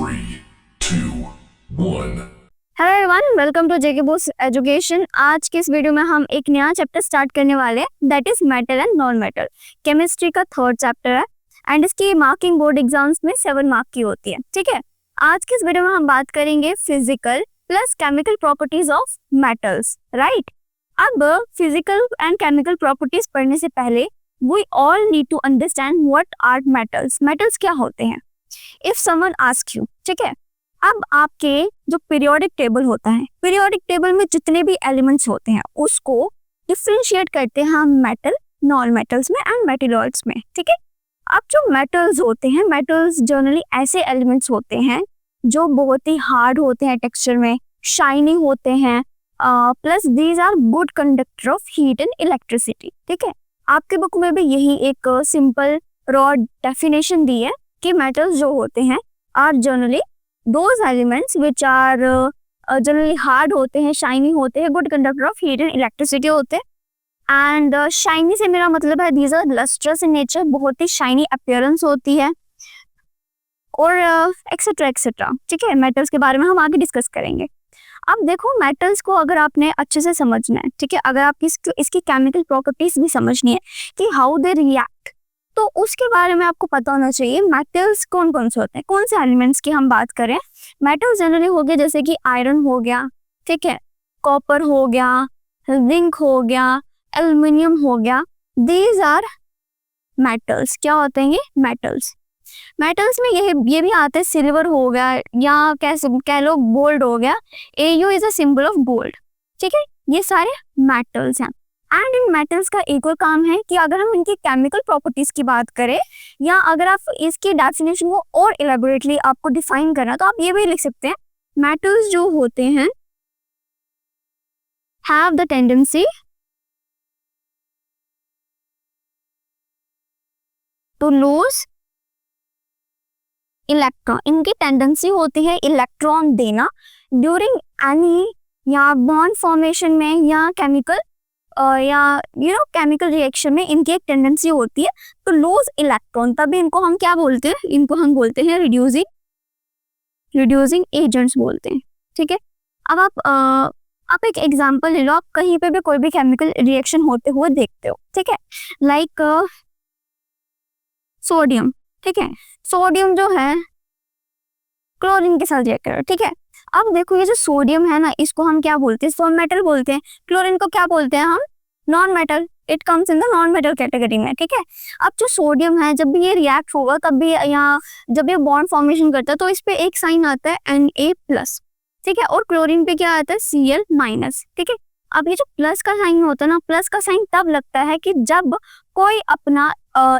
3, 2, 1. Hello everyone, welcome to JK BOSE education. आज के इस वीडियो में हम एक नया चैप्टर स्टार्ट करने वाले हैं, that is metal and non metal. Chemistry का थर्ड चैप्टर है एंड इसकी मार्किंग बोर्ड एग्जाम्स में 7 मार्क की होती है। ठीक है, आज के इस वीडियो में हम बात करेंगे physical plus chemical properties of metals. Right, अब फिजिकल एंड केमिकल प्रॉपर्टीज पढ़ने से पहले we all need to understand what are metals. Metals क्या होते हैं? इफ समवन आस्क यू, ठीक है, अब आपके जो पीरियोडिक टेबल होता है, पीरियोडिक टेबल में जितने भी एलिमेंट्स होते हैं उसको डिफरेंशिएट करते हैं हम मेटल, नॉन मेटल्स में एंड मेटेलॉइड्स में। ठीक है, अब जो मेटल्स होते हैं, मेटल्स जनरली ऐसे एलिमेंट्स होते हैं जो बहुत ही हार्ड होते हैं टेक्सचर में, शाइनी होते हैं, plus these are good conductor of heat and electricity. ठीक है, आपके बुक में भी यही एक सिंपल रॉ डेफिनेशन दी है कि मेटल्स जो होते हैं are generally those elements which are generally hard होते हैं, shiny होते हैं, good conductor of heat and electricity होते हैं। and shiny से मेरा मतलब है these are lustrous in nature, बहुत ही shiny appearance होती है और एक्सेट्रा एक्सेट्रा। ठीक है, मेटल्स के बारे में हम आगे डिस्कस करेंगे। अब देखो, मेटल्स को अगर आपने अच्छे से समझना है, ठीक है, अगर आपकी इसकी केमिकल प्रॉपर्टीज भी समझनी है कि हाउ दे रिएक्ट, तो उसके बारे में आपको पता होना चाहिए मेटल्स कौन कौन से होते हैं। कौन से एलिमेंट्स की हम बात करें, मेटल्स जनरली हो गए जैसे कि आयरन हो गया, ठीक है, कॉपर हो गया, जिंक हो गया, एल्युमिनियम हो गया, दीज आर मेटल्स। क्या होते हैं ये? मेटल्स। मेटल्स में ये भी आते हैं, सिल्वर हो गया या कह लो गोल्ड हो गया, AU is a symbol of gold. ठीक है, ये सारे मेटल्स हैं। एंड इन मेटल्स का एक और काम है कि अगर हम इनकी केमिकल प्रॉपर्टीज की बात करें या अगर आप इसकी डेफिनेशन को और इलेबोरेटली आपको डिफाइन करना, तो आप ये भी लिख सकते हैं, मेटल्स जो होते हैं have the tendency to lose electron. इनकी टेंडेंसी होती है इलेक्ट्रॉन देना ड्यूरिंग एनी या बॉन्ड फॉर्मेशन में या केमिकल या केमिकल रिएक्शन में इनकी एक टेंडेंसी होती है तो लूज इलेक्ट्रॉन। तभी इनको हम क्या बोलते हैं? इनको हम बोलते हैं रिड्यूसिंग एजेंट्स बोलते हैं। ठीक है, अब आप एक एग्जांपल ले लो, आप कहीं पे भी कोई भी केमिकल रिएक्शन होते हुए देखते हो, ठीक है, लाइक सोडियम। ठीक है, सोडियम जो है क्लोरीन के साथ रिएक्ट कर रहा है। ठीक है, अब देखो, ये जो सोडियम है ना, इसको हम क्या बोलते हैं? इसको हम मेटल बोलते हैं। क्लोरीन को क्या बोलते हैं हम? Non metal. It comes in the non metal category में। ठीक है, अब जो सोडियम है, जब भी ये रिएक्ट होगा, तब भी यहाँ जब ये बॉन्ड फॉर्मेशन करता है तो इस पे एक साइन आता है Na+। ठीक है, और क्लोरीन पे क्या आता है? Cl-। ठीक है, अब ये जो प्लस का साइन होता है ना, प्लस का साइन तब लगता है कि जब कोई अपना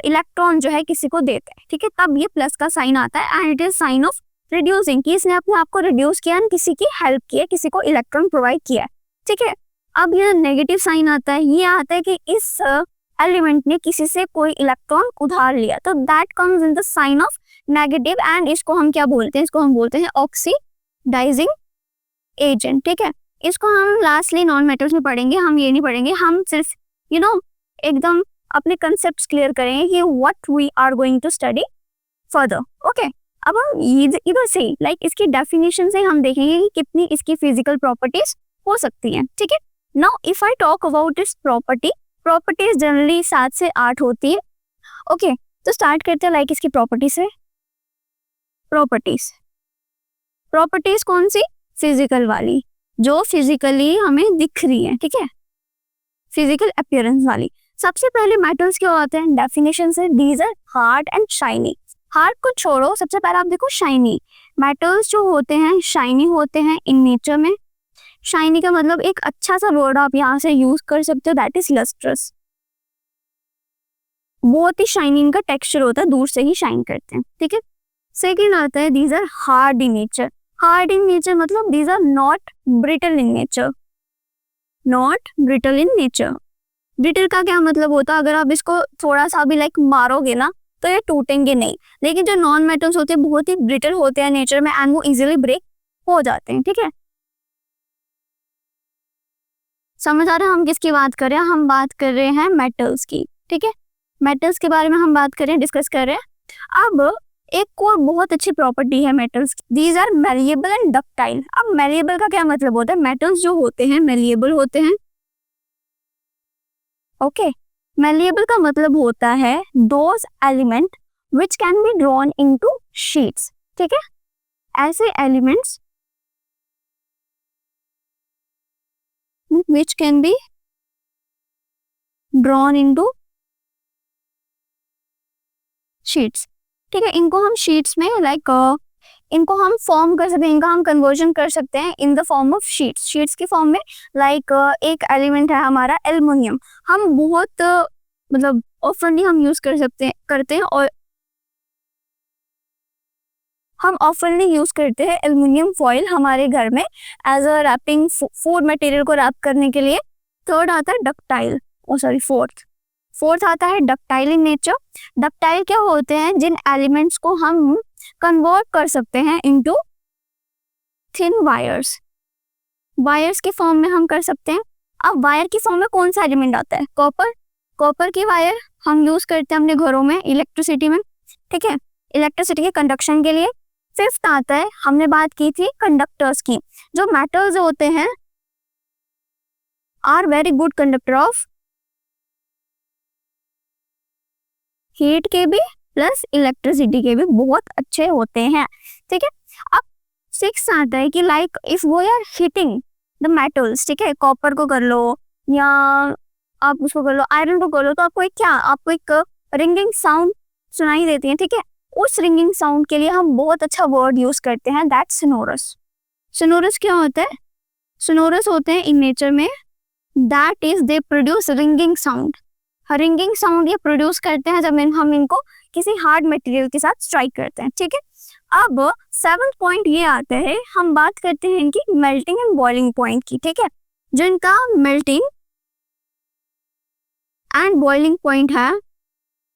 इलेक्ट्रॉन जो है किसी को देता है। ठीक है, तब ये प्लस का साइन आता है and it is sine of reducing, कि इसने अपने आप को रिड्यूस किया एंड किसी की हेल्प की है, किसी को इलेक्ट्रॉन प्रोवाइड किया है। ठीक है, अब ये नेगेटिव साइन आता है, ये आता है कि इस एलिमेंट ने किसी से कोई इलेक्ट्रॉन उधार लिया, तो that comes in the sign of negative and इसको हम क्या बोलते हैं? इसको हम बोलते हैं ऑक्सीडाइजिंग एजेंट। ठीक है, इसको हम लास्टली नॉन मेटल्स में पढ़ेंगे, हम ये नहीं पढ़ेंगे, हम सिर्फ एकदम अपने कंसेप्ट क्लियर करेंगे कि what we are going to study further. Okay, अब हम इधर से लाइक इसकी डेफिनेशन से हम देखेंगे कि कितनी इसकी फिजिकल प्रॉपर्टीज हो सकती हैं। ठीक है, now if I talk about इस प्रॉपर्टीज जनरली 7 से 8 होती है। ओके, तो स्टार्ट करते हैं लाइक इसकी प्रॉपर्टी से। प्रॉपर्टीज कौन सी? फिजिकल वाली, जो फिजिकली हमें दिख रही है। ठीक है, फिजिकल अपीयरेंस वाली। सबसे पहले मेटल्स क्या होते हैं? डेफिनेशन से, these are hard and shiny. Hard को छोड़ो, सबसे पहले आप देखो शाइनी। मेटल्स जो होते हैं शाइनी होते हैं इन नेचर में। शाइनी का मतलब एक अच्छा सा वर्ड आप यहाँ से यूज कर सकते हो, दैट इज लस्ट्रस। बहुत ही शाइनी इनका टेक्सचर होता है, दूर से ही शाइन करते हैं। ठीक है, सेकेंड आता है these are hard in nature. Hard in nature मतलब these are not brittle in nature. Brittle का क्या मतलब होता है? अगर आप इसको थोड़ा सा भी लाइक मारोगे ना तो ये टूटेंगे नहीं, लेकिन जो नॉन मेटल्स होते हैं बहुत ही ब्रिटल होते हैं नेचर में एंड वो इजीली ब्रेक हो जाते हैं। ठीक है, समझ आ रहा है हम किसकी बात कर रहे हैं? हम बात कर रहे हैं मेटल्स की। ठीक है, मेटल्स के बारे में हम बात कर रहे हैं, डिस्कस कर रहे हैं। अब एक और बहुत अच्छी प्रॉपर्टी है मेटल्स की, these are malleable and ductile. अब मेलिएबल का क्या मतलब होता है? मेटल्स जो होते हैं मेलिएबल होते हैं। ओके, मेलिएबल का मतलब होता है those element which can be drawn into sheets. ठीक है, ऐसे elements which can be drawn into sheets। ठीक है, इनको हम शीट्स में इनको हम फॉर्म कर सकते हैं, इनका हम कन्वर्जन कर सकते हैं in the form of sheets. Sheets की फॉर्म में एक एलिमेंट है हमारा एल्युमिनियम, हम बहुत मतलब ऑफनली हम यूज करते हैं और हम ऑफनली यूज करते हैं एल्युमिनियम फॉइल हमारे घर में as a wrapping, food material को रैप करने के लिए। थर्ड आता है डक्टाइल, फोर्थ आता है डक्टाइल इन नेचर। डक्टाइल क्या होते हैं? जिन एलिमेंट्स को हम कन्वर्ट कर सकते हैं इनटू थिन वायर्स, वायर्स की फॉर्म में हम कर सकते हैं। अब वायर की फॉर्म में कौन सा एलिमेंट आता है? कॉपर की वायर हम यूज करते हैं अपने घरों में इलेक्ट्रिसिटी में। ठीक है, इलेक्ट्रिसिटी के कंडक्शन के लिए। फिफ्थ आता है, हमने बात की थी कंडक्टर्स की, जो मेटल्स होते हैं are very good conductor of heat के भी प्लस इलेक्ट्रिसिटी के भी बहुत अच्छे होते हैं। ठीक है, अब सिक्स आता है कि like if we are heating the metals, ठीक है, कॉपर को कर लो या आप उसको कर लो, आयरन को कर लो, तो आपको एक रिंगिंग साउंड सुनाई देती है। ठीक है, उस रिंगिंग साउंड के लिए हम बहुत अच्छा वर्ड यूज करते हैं, दैट सोनोरस। सोनोरस क्या होता है? सोनोरस होते हैं इन नेचर में, that is they produce ringing sound. Ringing sound ये प्रोड्यूस करते हैं जब हम इनको किसी हार्ड मटेरियल के साथ स्ट्राइक करते हैं। ठीक है, अब 7th पॉइंट ये आता है, हम बात करते हैं इनकी मेल्टिंग एंड बॉइलिंग पॉइंट की। ठीक है, जो इनका मेल्टिंग एंड बॉइलिंग पॉइंट है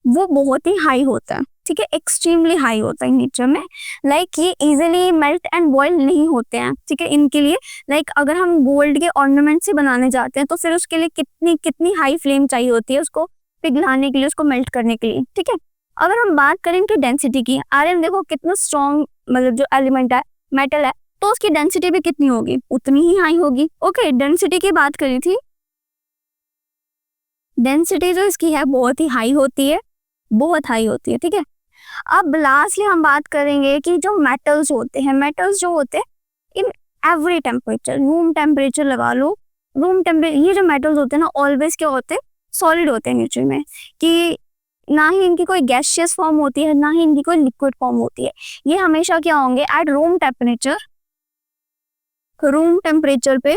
वो बहुत ही हाई होता है। ठीक है, एक्सट्रीमली हाई होता है नेचर में, ये इजीली मेल्ट एंड बॉयल नहीं होते हैं। ठीक है, इनके लिए अगर हम गोल्ड के ऑर्नामेंट से बनाने जाते हैं तो फिर उसके लिए कितनी हाई फ्लेम चाहिए होती है उसको पिघलाने के लिए, उसको मेल्ट करने के लिए। ठीक है, अगर हम बात करें इनकी डेंसिटी की, आयरन देखो कितना स्ट्रॉन्ग मतलब जो एलिमेंट है, मेटल है, तो उसकी डेंसिटी भी कितनी होगी? उतनी ही हाई होगी। ओके, डेंसिटी की बात करी थी, डेंसिटी जो इसकी है बहुत ही हाई होती है, बहुत हाई होती है। ठीक है, अब लास्टली हम बात करेंगे कि जो मेटल्स होते हैं, मेटल्स जो होते हैं in every temperature, room temperature लगा लो, रूम टेम्परेचर, ये जो मेटल्स होते हैं ना ऑलवेज क्या होते हैं? सॉलिड होते हैं नेचर में, कि ना ही इनकी कोई गैसियस फॉर्म होती है ना ही इनकी कोई लिक्विड फॉर्म होती है। ये हमेशा क्या होंगे? एट रूम टेम्परेचर पे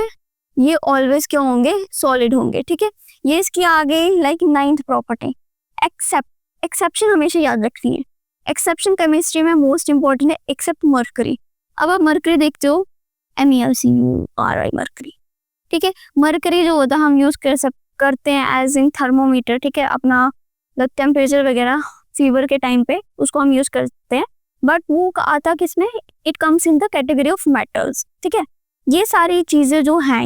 ये ऑलवेज क्या होंगे? सॉलिड होंगे। ठीक है, ये इसकी आ गई 9th प्रॉपर्टी, एक्सेप्शन हमेशा याद रखनी है। एक्सेप्शन केमिस्ट्री में मोस्ट इंपॉर्टेंट है, एक्सेप्ट मर्करी। अब आप मर्करी देखते हो, MErCuRi मर्करी। ठीक है, मर्करी जो होता है हम यूज करते हैं एज इन थर्मोमीटर। ठीक है, अपना टेम्परेचर वगैरह फीवर के टाइम पे उसको हम यूज करते हैं, बट वो आता किसमें? It comes in the category of metals. ठीक है, ये सारी चीजें जो हैं,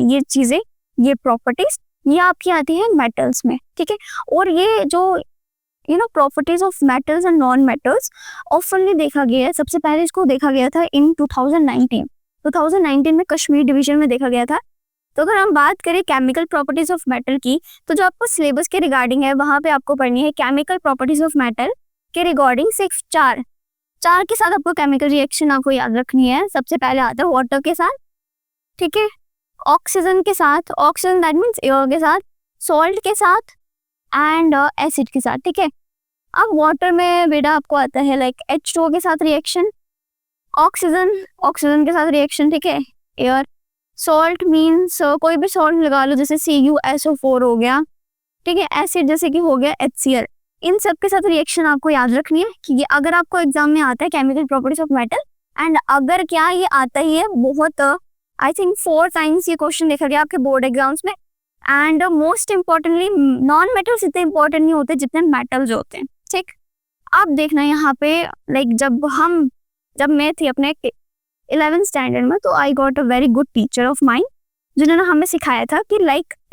ये प्रॉपर्टीज ये आपकी आती है मेटल्स में। ठीक है, और ये जो properties of metals and non metals ऑफनली देखा गया है। सबसे पहले इसको देखा गया था इन 2019 में कश्मीर डिवीजन में देखा गया था। तो अगर हम बात करें केमिकल प्रॉपर्टीज ऑफ मेटल की, तो जो आपको सिलेबस के रिगार्डिंग है वहां पे आपको पढ़नी है केमिकल प्रॉपर्टीज ऑफ मेटल के रिगार्डिंग सिर्फ चार के साथ आपको केमिकल रिएक्शन आपको याद रखनी है। सबसे पहले आता है वाटर के साथ, ठीक है, ऑक्सीजन के साथ, ऑक्सीजन दैट मीन्स एयर के साथ, सॉल्ट के साथ एंड एसिड के साथ। ठीक है, अब वाटर में बेटा आपको आता है H2O के साथ रिएक्शन, ऑक्सीजन के साथ रिएक्शन, ठीक है, एयर, सॉल्ट मीन्स कोई भी सॉल्ट लगा लो जैसे CuSO4 हो गया, ठीक है, एसिड जैसे कि हो गया HCl। इन सब के साथ रिएक्शन आपको याद रखनी है कि अगर आपको एग्जाम में आता है chemical properties of metal, and अगर क्या ये आता ही है बहुत आई थिंक 4 टाइम्स ये क्वेश्चन देखा गया आपके बोर्ड एग्जाम्स में। And most importantly non metals इतने इंपॉर्टेंट नहीं होते जितने मेटल्स होते हैं। ठीक, आप देखना यहाँ पे जब मैं थी अपने 11th स्टैंडर्ड में, तो I got a very good teacher of mine जिन्होंने हमें सिखाया था कि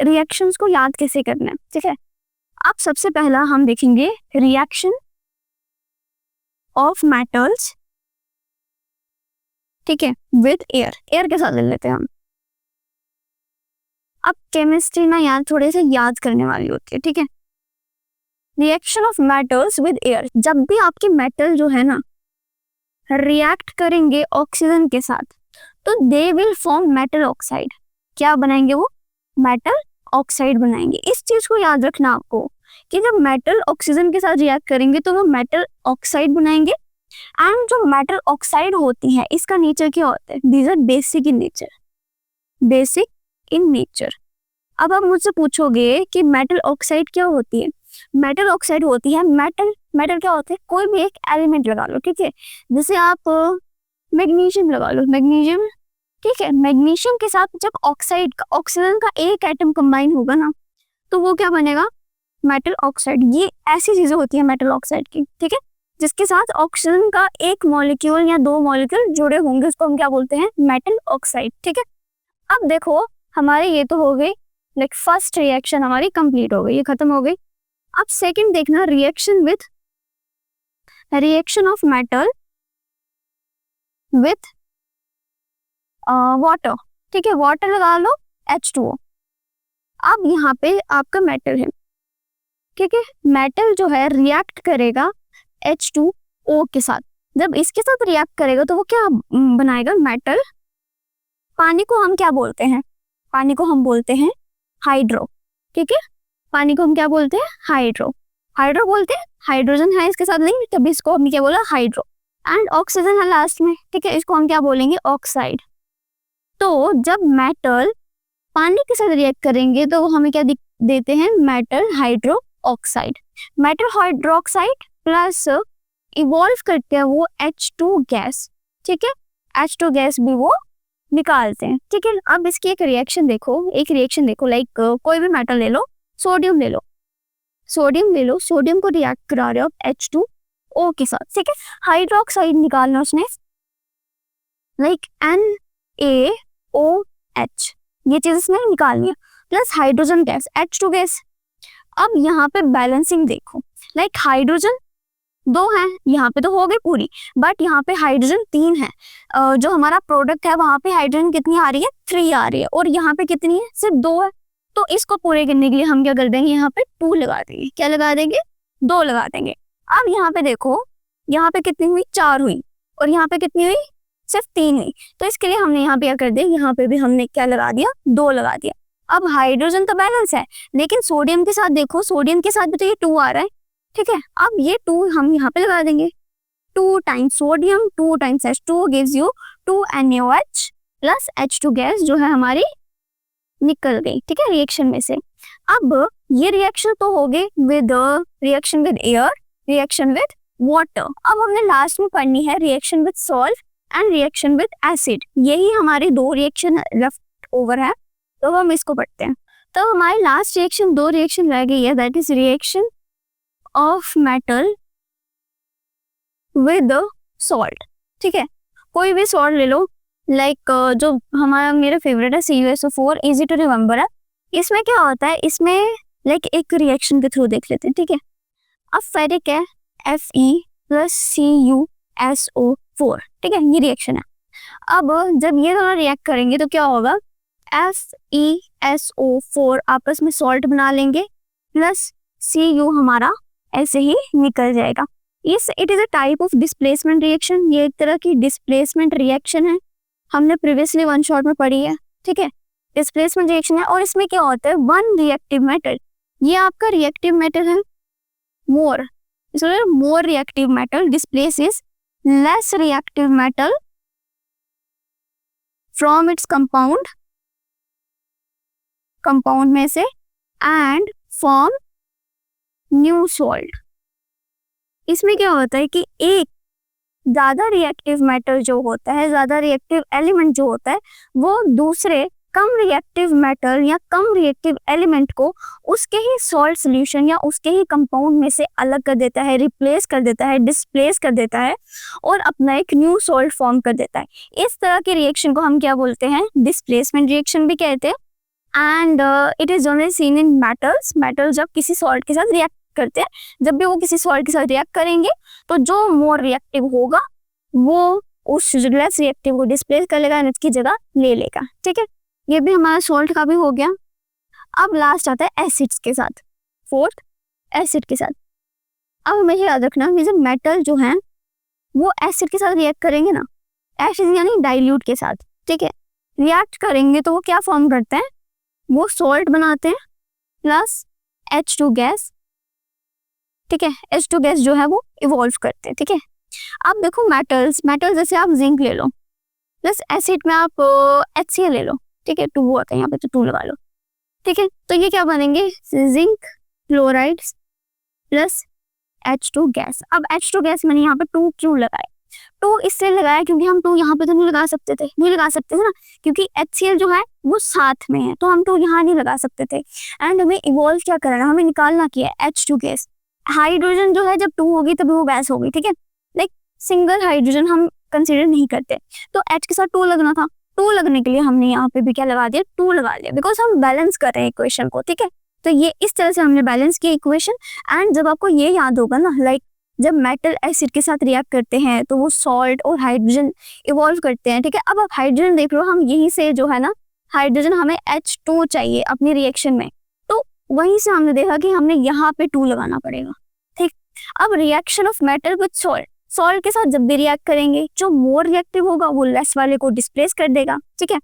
रिएक्शंस को याद कैसे करना है। ठीक है, अब सबसे पहला हम देखेंगे रिएक्शन ऑफ मेटल्स, ठीक है, विद एयर, एयर के साथ ले लेते हैं हम। अब केमिस्ट्री ना यार थोड़े से याद करने वाली होती है, ठीक है। Reaction of metals with air, जब भी आपके मेटल जो है ना रिएक्ट करेंगे ऑक्सीजन के साथ तो they will form metal oxide. क्या बनाएंगे वो? मेटल ऑक्साइड बनाएंगे। इस चीज को याद रखना आपको कि जब मेटल ऑक्सीजन के साथ रिएक्ट करेंगे तो वो मेटल ऑक्साइड बनाएंगे। एंड जो मेटल ऑक्साइड होती है इसका नेचर क्या होता है? These are basic in nature, basic in nature. अब आप मुझसे पूछोगे कि मेटल ऑक्साइड क्या होती है? मेटल ऑक्साइड होती है, मेटल क्या होता है? कोई भी एक एलिमेंट लगा लो, ठीक है, जैसे आप मैग्नीशियम लगा लो, मैग्नीशियम, ठीक है, मैग्नीशियम के साथ जब ऑक्साइड का, ऑक्सीजन का एक एटम कंबाइन होगा ना तो वो क्या बनेगा? Metal oxide. ये ऐसी चीजें होती है मेटल ऑक्साइड की, ठीक है, जिसके साथ ऑक्सीजन का एक मॉलिक्यूल या दो मॉलिक्यूल जुड़े होंगे, उसको हम क्या बोलते हैं? मेटल ऑक्साइड, ठीक है। अब देखो हमारे ये तो हो गई, लाइक फर्स्ट रिएक्शन हमारी कंप्लीट हो गई, ये खत्म हो गई। अब सेकंड देखना, reaction with, reaction of metal with water, ठीक है, वाटर लगा लो H2O। अब यहाँ पे आपका मेटल है, ठीक है, मेटल जो है रिएक्ट करेगा H2O के साथ। जब इसके साथ रिएक्ट करेगा तो वो क्या बनाएगा? मेटल। पानी को हम क्या बोलते हैं? पानी को हम बोलते हैं हाइड्रो, ठीक है, पानी को हम क्या बोलते हैं? हाइड्रो, हाइड्रो बोलते हैं। हाइड्रोजन है इसके साथ नहीं, तभी इसको हमने क्या बोला? हाइड्रो। एंड ऑक्सीजन है लास्ट में, ठीक है, इसको हम क्या बोलेंगे? ऑक्साइड। तो जब मेटल पानी के साथ रिएक्ट करेंगे तो हमें क्या देते हैं? Metal hydro oxide. Metal hydro oxide plus evolve करके वो H2 गैस, ठीक है, H2 गैस भी वो निकालते हैं, ठीक है। अब इसकी एक रिएक्शन देखो, एक रिएक्शन देखो, लाइक कोई भी मेटल ले लो, सोडियम ले लो, सोडियम ले लो, सोडियम को रिएक्ट करा रहे हो H2O के साथ, ठीक है, हाइड्रोक्साइड निकालना उसने, लाइक NaOH, ये चीज इसने निकालनी है, plus hydrogen gas H2 gas. अब यहाँ पे बैलेंसिंग देखो, लाइक हाइड्रोजन 2 है, यहाँ पे तो हो गई पूरी, बट यहाँ पे हाइड्रोजन 3 है। जो हमारा प्रोडक्ट है वहां पे हाइड्रोजन कितनी आ रही है? 3 आ रही है, और यहाँ पे कितनी है? सिर्फ 2 है। तो इसको पूरे करने के लिए हम क्या कर देंगे? यहाँ पे 2 लगा देंगे। क्या लगा देंगे? 2 लगा देंगे। अब यहाँ पे देखो, यहाँ पे कितनी हुई? 4 हुई, और यहाँ पे कितनी हुई? सिर्फ 3 हुई। तो इसके लिए हमने यहाँ पे क्या कर दिया? यहाँ पे भी हमने क्या लगा दिया? 2 लगा दिया। अब हाइड्रोजन तो बैलेंस है, लेकिन सोडियम के साथ देखो, सोडियम के साथ भी तो ये 2 आ रहा है, ठीक है। अब ये 2 हम यहाँ पे लगा देंगे, 2 times sodium 2 times H2 gives you 2 NaOH plus H2 gas जो है हमारी निकल गई, ठीक है, रिएक्शन में से। अब ये रिएक्शन तो हो गई with reaction with air, reaction with water. अब हमने लास्ट में पढ़नी है reaction with salt and reaction with acid. यही हमारी 2 रिएक्शन लेफ्ट ओवर है, तो हम इसको पढ़ते हैं। तो हमारी लास्ट रिएक्शन 2 रिएक्शन रह गई है, that is reaction of metal with salt, ठीक है, कोई भी सॉल्ट ले लो, लाइक जो हमारा मेरा फेवरेट है CuSO4, इजी टू रिमेम्बर है। इसमें क्या होता है? इसमें लाइक एक रिएक्शन के थ्रू देख लेते हैं, ठीक है। अब फेरिक है Fe प्लस CuSO4, ठीक है, ये रिएक्शन है। अब जब ये दोनों रिएक्ट करेंगे तो क्या होगा? FeSO4 आपस में सॉल्ट बना लेंगे, प्लस Cu हमारा ऐसे ही निकल जाएगा। इस it is a type of displacement reaction, ये एक तरह की डिस्प्लेसमेंट रिएक्शन है, हमने प्रीवियसली 1 शॉट में पढ़ी है, ठीक है, डिस्प्लेसमेंट रिएक्शन है। और इसमें क्या होता है? 1 रिएक्टिव मेटल, ये आपका रिएक्टिव मेटल है, मोर, इसलिए more reactive metal displaces less reactive metal from its compound में से एंड फॉर्म न्यू सॉल्ट। इसमें क्या होता है कि एक ज्यादा रिएक्टिव मेटल जो होता है, ज्यादा रिएक्टिव एलिमेंट जो होता है, वो दूसरे कम रिएक्टिव मेटल या कम रिएक्टिव एलिमेंट को उसके ही सॉल्ट सॉल्यूशन या उसके ही कंपाउंड में से अलग कर देता है, रिप्लेस कर देता है, डिस्प्लेस कर देता है और अपना एक न्यू सॉल्ट फॉर्म कर देता है। इस तरह के रिएक्शन को हम क्या बोलते हैं? डिस्प्लेसमेंट रिएक्शन भी कहते हैं। And it is generally seen in metals, metal जब किसी सॉल्ट के साथ रिएक्ट करते हैं, जब भी वो किसी सॉल्ट के साथ रिएक्ट करेंगे तो जो मोर रिएक्टिव होगा वो उस लेस रिएक्टिव को डिस्प्लेस कर लेगा, इसकी जगह ले लेगा। ठीक है, ये भी हमारा सॉल्ट का भी हो गया। अब लास्ट आता है एसिड्स के साथ, फोर्थ एसिड के साथ। अब हमें याद रखना कि जब मेटल जो है वो एसिड के साथ रिएक्ट करेंगे ना, एसिड यानी डाइल्यूट के साथ, ठीक है, रिएक्ट करेंगे तो वो क्या फॉर्म करते हैं, वो सॉल्ट बनाते हैं प्लस H2 गैस। ठीक है, H2 गैस जो है वो इवॉल्व करते हैं। ठीक है, अब देखो मेटल्स जैसे आप जिंक ले लो प्लस एसिड में आप HCl ले लो। ठीक है, 2 आता है यहाँ पे तो 2 लगा लो। ठीक है, तो ये क्या बनेंगे, zinc chloride plus H2 gas. अब H2 गैस मैंने यहाँ पे 2 क्यों लगाया, 2 इससे लगाया क्योंकि हम 2 यहाँ पे तो नहीं लगा सकते थे ना, क्योंकि HCl जो है वो साथ में है तो हम 2 यहाँ नहीं लगा सकते थे। एंड हमें इवॉल्व क्या करना, हमें निकालना क्या है, H2 गैस। हाइड्रोजन जो है जब 2 होगी तभी वो गैस होगी। ठीक है, लाइक सिंगल हाइड्रोजन हम कंसिडर नहीं करते, तो H के साथ 2 लगना था। 2 लगने के लिए हमने यहाँ पे भी क्या लगा दिया, 2 लगा लिया, बिकॉज हम बैलेंस कर रहे हैं इक्वेशन को। ठीक है, तो ये इस तरह से हमने बैलेंस किया इक्वेशन। एंड जब आपको ये याद होगा ना, लाइक जब मेटल एसिड के साथ रिएक्ट करते हैं तो वो सॉल्ट और हाइड्रोजन इवॉल्व करते हैं। ठीक है, अब आप हाइड्रोजन देख लो, हम यहीं से जो है ना हाइड्रोजन हमें H2 चाहिए अपनी रिएक्शन में, तो वहीं से हमने देखा कि हमने यहाँ पे 2 लगाना पड़ेगा। ठीक, अब reaction of metal with salt के साथ जब भी रिएक्ट करेंगे, जो मोर रिएक्टिव होगा वो लेस वाले को डिस्प्लेस कर देगा। ठीक है,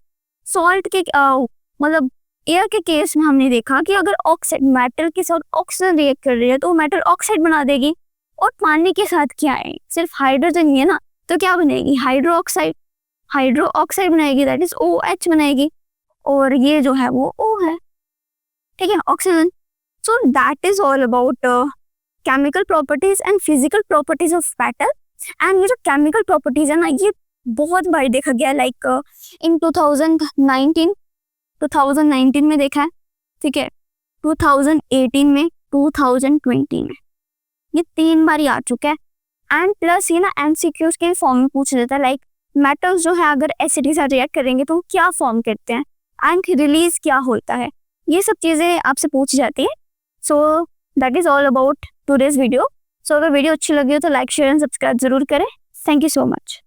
सॉल्ट के मतलब एयर के केस में हमने देखा कि अगर ऑक्साइड मेटल के साथ ऑक्सीजन रिएक्ट कर रही है तो मेटल ऑक्साइड बना देगी, और पानी के साथ क्या है, सिर्फ हाइड्रोजन ही है ना, तो क्या बनेगी, हाइड्रो ऑक्साइड बनाएगी, दैट इज OH बनाएगी, और ये जो है वो O है। ठीक है, oxygen. So that is all about chemical properties and physical properties of metal. And ये जो केमिकल प्रॉपर्टीज है ना, ये बहुत बार देखा गया, लाइक इन 2019 में देखा है। ठीक है, 2018 में, 2020 में, ये 3 बार आ चुका है। एंड प्लस ये ना MCQs के फॉर्म में पूछ लेता है, लाइक मेटल्स जो है अगर एसिड के साथ रिएक्ट करेंगे तो क्या फॉर्म करते हैं एंड रिलीज क्या होता है, ये सब चीजें आपसे पूछी जाती है। So that is all about today's video. So अगर वीडियो अच्छी लगी हो तो लाइक शेयर एंड सब्सक्राइब जरूर करें। Thank you so much.